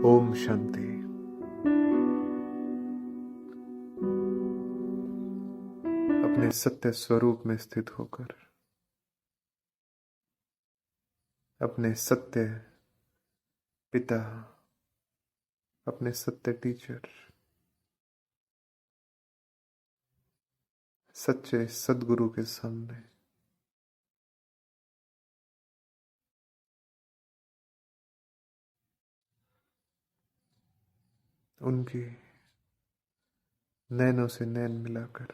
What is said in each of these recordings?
ओम शांति। अपने सत्य स्वरूप में स्थित होकर अपने सत्य पिता, अपने सत्य टीचर, सच्चे सद्गुरु के सामने उनकी नैनों से नैन मिलाकर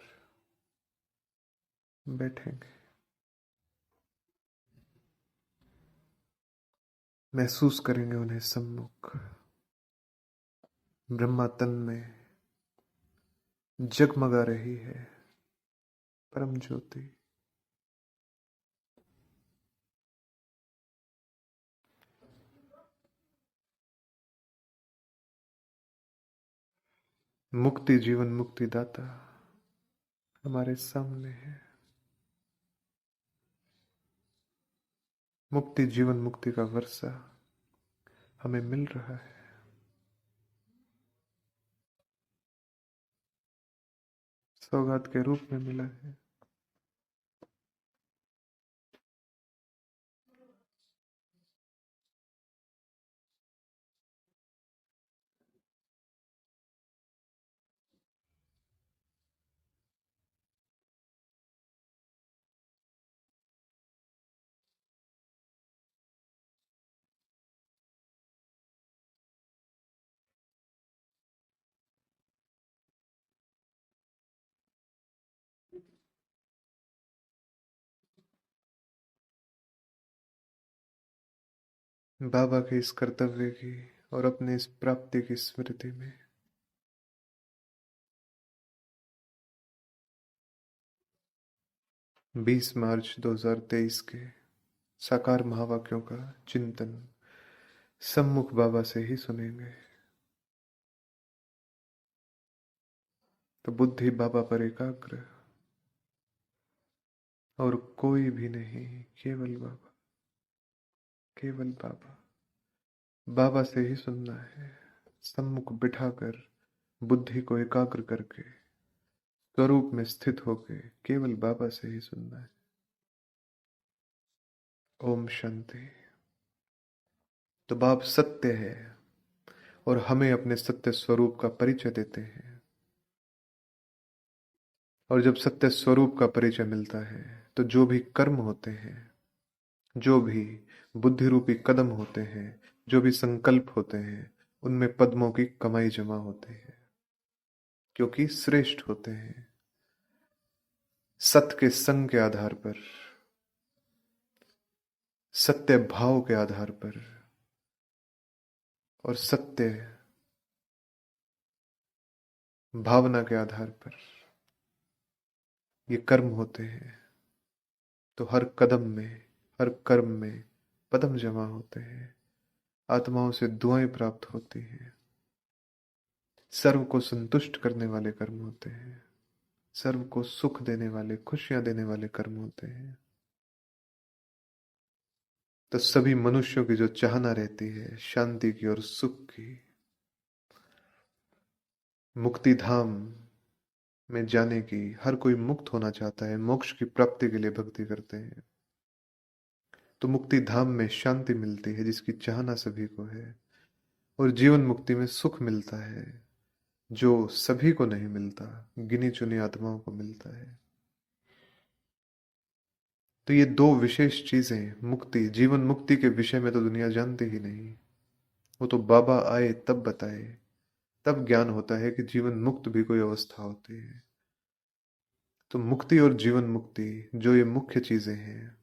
बैठेंगे। महसूस करेंगे उन्हें सम्मुख। ब्रह्मा तन में जगमगा रही है परम ज्योति। मुक्ति जीवन मुक्ति दाता हमारे सामने है। मुक्ति जीवन मुक्ति का वर्षा हमें मिल रहा है। सौगात के रूप में मिला है। बाबा के इस कर्तव्य की और अपने इस प्राप्ति की स्मृति में 20 मार्च 2023 के साकार महावाक्यों का चिंतन सम्मुख बाबा से ही सुनेंगे। तो बुद्धि बाबा पर एकाग्र और कोई भी नहीं, केवल बाबा, केवल बाबा। बाबा से ही सुनना है। सम्मुख बिठाकर बुद्धि को एकाग्र करके स्वरूप में स्थित होके केवल बाबा से ही सुनना है। ओम शांति। तो बाप सत्य है और हमें अपने सत्य स्वरूप का परिचय देते हैं। और जब सत्य स्वरूप का परिचय मिलता है तो जो भी कर्म होते हैं, जो भी बुद्धि रूपी कदम होते हैं, जो भी संकल्प होते हैं, उनमें पद्मों की कमाई जमा होती है, क्योंकि श्रेष्ठ होते हैं। सत्य के संग के आधार पर, सत्य भाव के आधार पर और सत्य भावना के आधार पर ये कर्म होते हैं। तो हर कदम में, हर कर्म में पद्म जमा होते हैं। आत्माओं से दुआएं प्राप्त होती हैं। सर्व को संतुष्ट करने वाले कर्म होते हैं। सर्व को सुख देने वाले, खुशियां देने वाले कर्म होते हैं। तो सभी मनुष्यों की जो चाहना रहती है शांति की और सुख की, मुक्ति धाम में जाने की, हर कोई मुक्त होना चाहता है, मोक्ष की प्राप्ति के लिए भक्ति करते हैं। तो मुक्ति धाम में शांति मिलती है जिसकी चाहना सभी को है, और जीवन मुक्ति में सुख मिलता है जो सभी को नहीं मिलता, गिनी चुनी आत्माओं को मिलता है। तो ये दो विशेष चीजें, मुक्ति, जीवन मुक्ति के विषय में तो दुनिया जानती ही नहीं। वो तो बाबा आए तब बताए, तब ज्ञान होता है कि जीवन मुक्त भी कोई अवस्था होती है। तो मुक्ति और जीवन मुक्ति जो ये मुख्य चीजें हैं,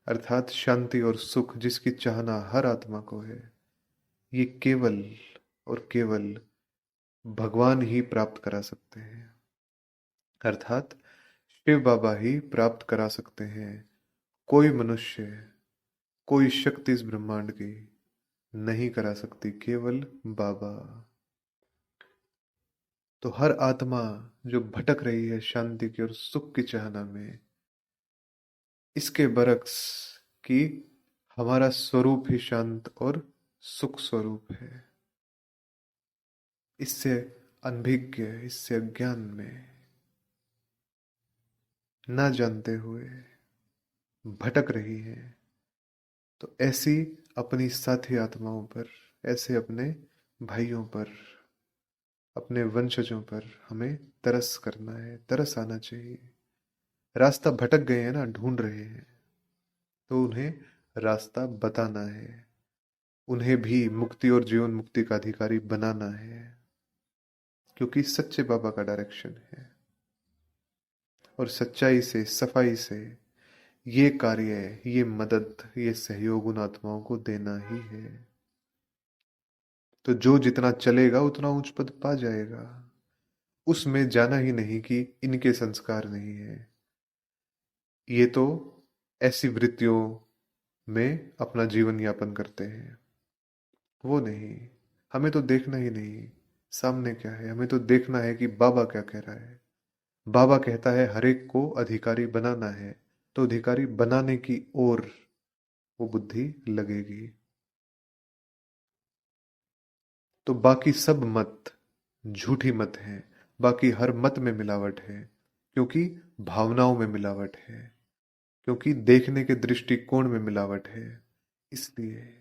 अर्थात शांति और सुख जिसकी चाहना हर आत्मा को है, ये केवल और केवल भगवान ही प्राप्त करा सकते हैं। अर्थात शिव बाबा ही प्राप्त करा सकते हैं। कोई मनुष्य, कोई शक्ति इस ब्रह्मांड की नहीं करा सकती, केवल बाबा। तो हर आत्मा जो भटक रही है शांति की और सुख की चाहना में, इसके बरक्स कि हमारा स्वरूप ही शांत और सुख स्वरूप है। इससे अनभिज्ञ, इससे अज्ञान में ना जानते हुए भटक रही है। तो ऐसी अपनी साथी आत्माओं पर, ऐसे अपने भाइयों पर, अपने वंशजों पर हमें तरस करना है, तरस आना चाहिए। रास्ता भटक गए हैं ना, ढूंढ रहे हैं, तो उन्हें रास्ता बताना है। उन्हें भी मुक्ति और जीवन मुक्ति का अधिकारी बनाना है, क्योंकि सच्चे बाबा का डायरेक्शन है। और सच्चाई से, सफाई से ये कार्य, ये मदद, ये सहयोग उन आत्माओं को देना ही है। तो जो जितना चलेगा उतना उच्च पद पा जाएगा। उसमें जाना ही नहीं कि इनके संस्कार नहीं है, ये तो ऐसी वृत्तियों में अपना जीवन यापन करते हैं। वो नहीं, हमें तो देखना ही नहीं सामने क्या है, हमें तो देखना है कि बाबा क्या कह रहा है। बाबा कहता है हर एक को अधिकारी बनाना है, तो अधिकारी बनाने की ओर वो बुद्धि लगेगी। तो बाकी सब मत झूठी मत है, बाकी हर मत में मिलावट है, क्योंकि भावनाओं में मिलावट है, क्योंकि देखने के दृष्टिकोण में मिलावट है। इसलिए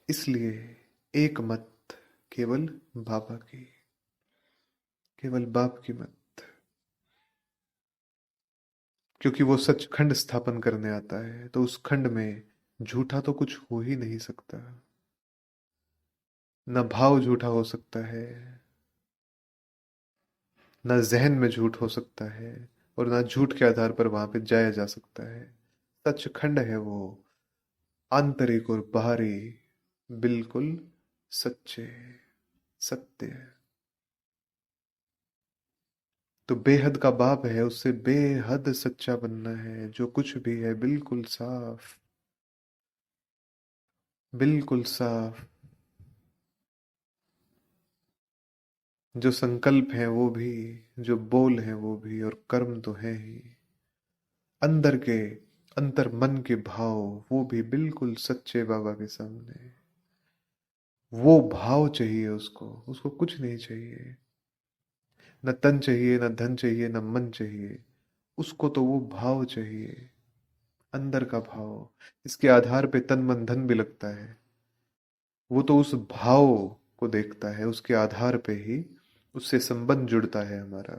इसलिए एक मत, केवल बाबा की, केवल बाप की मत, क्योंकि वो सचखंड स्थापन करने आता है। तो उस खंड में झूठा तो कुछ हो ही नहीं सकता। न भाव झूठा हो सकता है, न जहन में झूठ हो सकता है, और न झूठ के आधार पर वहां पे जाया जा सकता है। सचखंड है वो, आंतरिक और बाहरी, बिल्कुल सच्चे, सत्य है। तो बेहद का बाप है, उससे बेहद सच्चा बनना है। जो कुछ भी है बिल्कुल साफ, बिल्कुल साफ। जो संकल्प है वो भी, जो बोल है वो भी, और कर्म तो है ही। अंदर के, अंतर मन के भाव वो भी बिल्कुल सच्चे बाबा के सामने। वो भाव चाहिए उसको, उसको कुछ नहीं चाहिए। न तन चाहिए, न धन चाहिए, न मन चाहिए। उसको तो वो भाव चाहिए, अंदर का भाव। इसके आधार पे तन मन धन भी लगता है। वो तो उस भाव को देखता है, उसके आधार पे ही उससे संबंध जुड़ता है हमारा।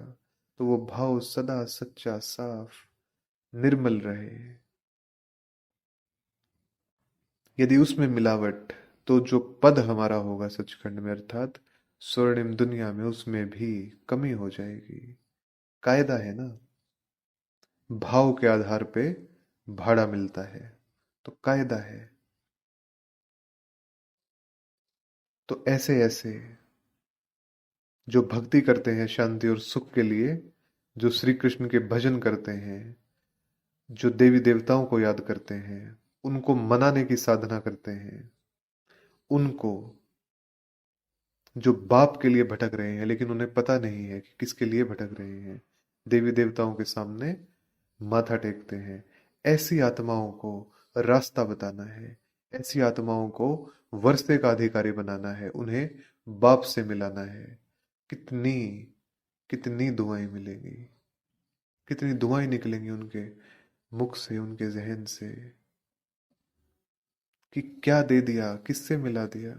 तो वो भाव सदा सच्चा, साफ, निर्मल रहे। यदि उसमें मिलावट, तो जो पद हमारा होगा सचखंड में, अर्थात स्वर्णिम दुनिया में, उसमें भी कमी हो जाएगी। कायदा है ना, भाव के आधार पे भाड़ा मिलता है, तो कायदा है। तो ऐसे ऐसे जो भक्ति करते हैं शांति और सुख के लिए, जो श्री कृष्ण के भजन करते हैं, जो देवी देवताओं को याद करते हैं, उनको मनाने की साधना करते हैं, उनको, जो बाप के लिए भटक रहे हैं लेकिन उन्हें पता नहीं है कि किसके लिए भटक रहे हैं, देवी देवताओं के सामने माथा टेकते हैं, ऐसी आत्माओं को रास्ता बताना है। ऐसी आत्माओं को वर्षे का अधिकारी बनाना है, उन्हें बाप से मिलाना है। कितनी कितनी दुआएं मिलेंगी, कितनी दुआएं निकलेंगी उनके मुख से, उनके जहन से, कि क्या दे दिया, किससे मिला दिया।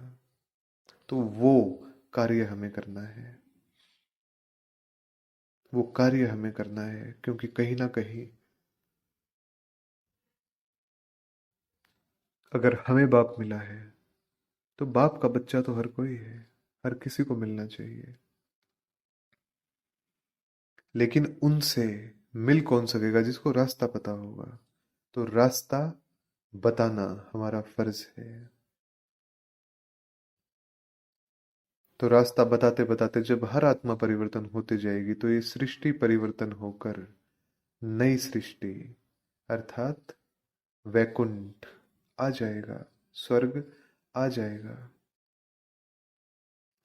तो वो कार्य हमें करना है, वो कार्य हमें करना है, क्योंकि कहीं ना कहीं अगर हमें बाप मिला है, तो बाप का बच्चा तो हर कोई है, हर किसी को मिलना चाहिए। लेकिन उनसे मिल कौन सकेगा? जिसको रास्ता पता होगा। तो रास्ता बताना हमारा फर्ज है। तो रास्ता बताते बताते जब हर आत्मा परिवर्तन होते जाएगी, तो ये सृष्टि परिवर्तन होकर नई सृष्टि, अर्थात वैकुंठ आ जाएगा, स्वर्ग आ जाएगा।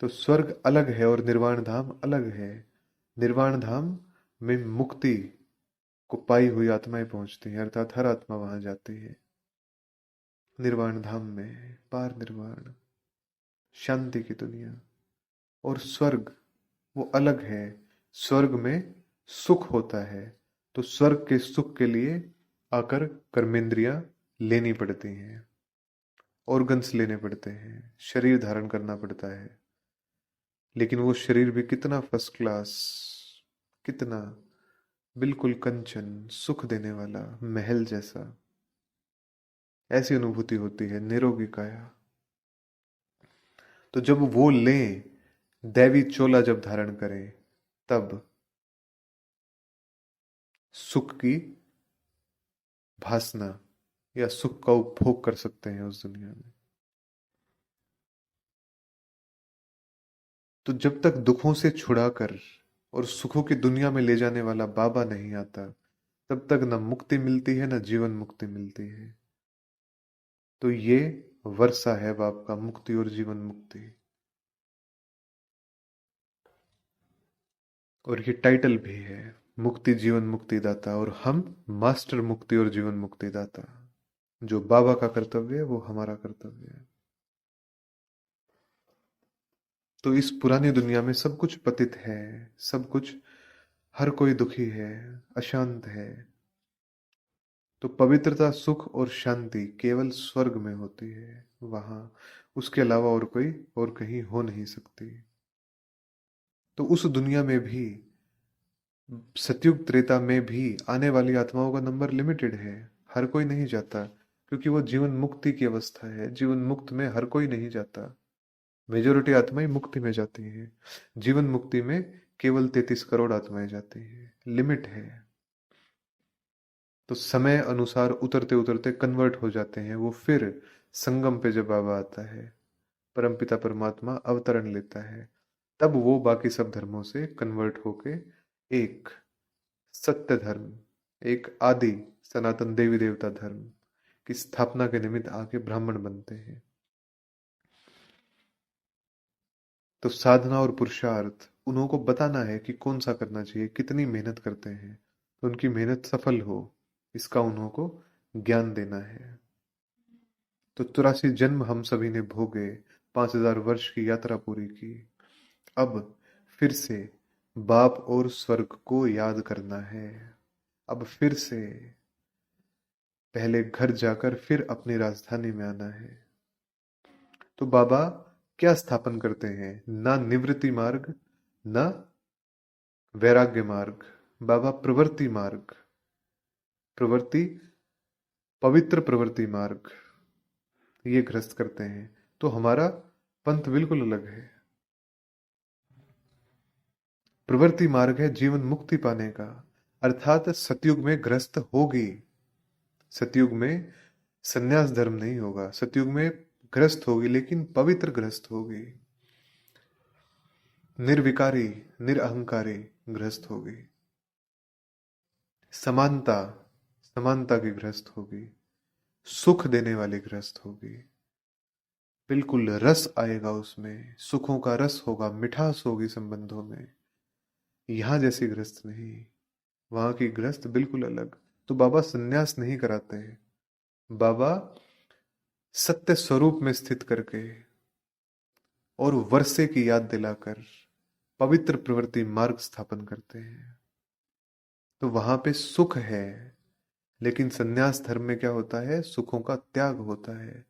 तो स्वर्ग अलग है और निर्वाण धाम अलग है। निर्वाण धाम में मुक्ति को पाई हुई आत्माएं पहुंचती हैं, अर्थात हर आत्मा वहां जाती है। निर्वाण धाम में, पार निर्वाण, शांति की दुनिया। और स्वर्ग वो अलग है। स्वर्ग में सुख होता है, तो स्वर्ग के सुख के लिए आकर कर्मेंद्रियां लेनी पड़ती हैं, ऑर्गन्स लेने पड़ते हैं, शरीर धारण करना पड़ता है। लेकिन वो शरीर भी कितना फर्स्ट क्लास, कितना बिल्कुल कंचन, सुख देने वाला, महल जैसा। ऐसी अनुभूति होती है निरोगी काया। तो जब वो लें, दैवी चोला जब धारण करें, तब सुख की भासना या सुख का उपभोग कर सकते हैं उस दुनिया में। तो जब तक दुखों से छुड़ाकर और सुखों की दुनिया में ले जाने वाला बाबा नहीं आता, तब तक न मुक्ति मिलती है, न जीवन मुक्ति मिलती है। तो ये वर्षा है बाप का, मुक्ति और जीवन मुक्ति। और ये टाइटल भी है, मुक्ति जीवन मुक्ति दाता। और हम मास्टर मुक्ति और जीवन मुक्ति दाता। जो बाबा का कर्तव्य है वो हमारा कर्तव्य है। तो इस पुरानी दुनिया में सब कुछ पतित है, सब कुछ, हर कोई दुखी है, अशांत है। तो पवित्रता, सुख और शांति केवल स्वर्ग में होती है, वहां, उसके अलावा और कोई और कहीं हो नहीं सकती। तो उस दुनिया में भी, सतयुग त्रेता में भी आने वाली आत्माओं का नंबर लिमिटेड है। हर कोई नहीं जाता, क्योंकि वो जीवन मुक्ति की अवस्था है। जीवन मुक्त में हर कोई नहीं जाता, मेजोरिटी आत्माएं मुक्ति में जाती हैं। जीवन मुक्ति में केवल 33 करोड़ आत्माएं जाती हैं, लिमिट है। तो समय अनुसार उतरते उतरते कन्वर्ट हो जाते हैं वो। फिर संगम पे जब बाबा आता है, परमपिता परमात्मा अवतरण लेता है, तब वो बाकी सब धर्मों से कन्वर्ट होके एक सत्य धर्म, एक आदि सनातन देवी देवता धर्म की स्थापना के निमित्त आके ब्राह्मण बनते हैं। तो साधना और पुरुषार्थ उन्होंने बताना है कि कौन सा करना चाहिए, कितनी मेहनत करते हैं तो उनकी मेहनत सफल हो, इसका उन्होंने ज्ञान देना है। तो 83 जन्म हम सभी ने भोगे, 5000 वर्ष की यात्रा पूरी की। अब फिर से बाप और स्वर्ग को याद करना है। अब फिर से पहले घर जाकर फिर अपनी राजधानी में आना है। तो बाबा क्या स्थापन करते हैं? ना निवृत्ति मार्ग, ना वैराग्य मार्ग। बाबा प्रवृत्ति मार्ग, प्रवृत्ति, पवित्र प्रवृत्ति मार्ग, ये ग्रस्त करते हैं। तो हमारा पंथ बिल्कुल अलग है। प्रवृत्ति मार्ग है जीवन मुक्ति पाने का, अर्थात सतयुग में ग्रस्त होगी। सतयुग में संन्यास धर्म नहीं होगा, सतयुग में ग्रस्त होगी, लेकिन पवित्र ग्रस्त होगी, निर्विकारी, निरअहंकारी ग्रस्त होगी। समानता, समानता की ग्रस्त होगी, सुख देने वाली ग्रस्त होगी। बिल्कुल रस आएगा उसमें, सुखों का रस होगा, मिठास होगी संबंधों में। यहां जैसी ग्रस्त नहीं, वहां की ग्रस्त बिल्कुल अलग। तो बाबा संन्यास नहीं कराते हैं, बाबा सत्य स्वरूप में स्थित करके और वर्षे की याद दिलाकर पवित्र प्रवृत्ति मार्ग स्थापन करते हैं। तो वहां पे सुख है, लेकिन संन्यास धर्म में क्या होता है? सुखों का त्याग होता है।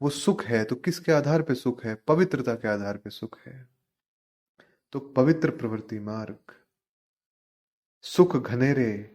वो सुख है तो किसके आधार पे सुख है? पवित्रता के आधार पे सुख है। तो पवित्र प्रवृत्ति मार्ग, सुख घनेरे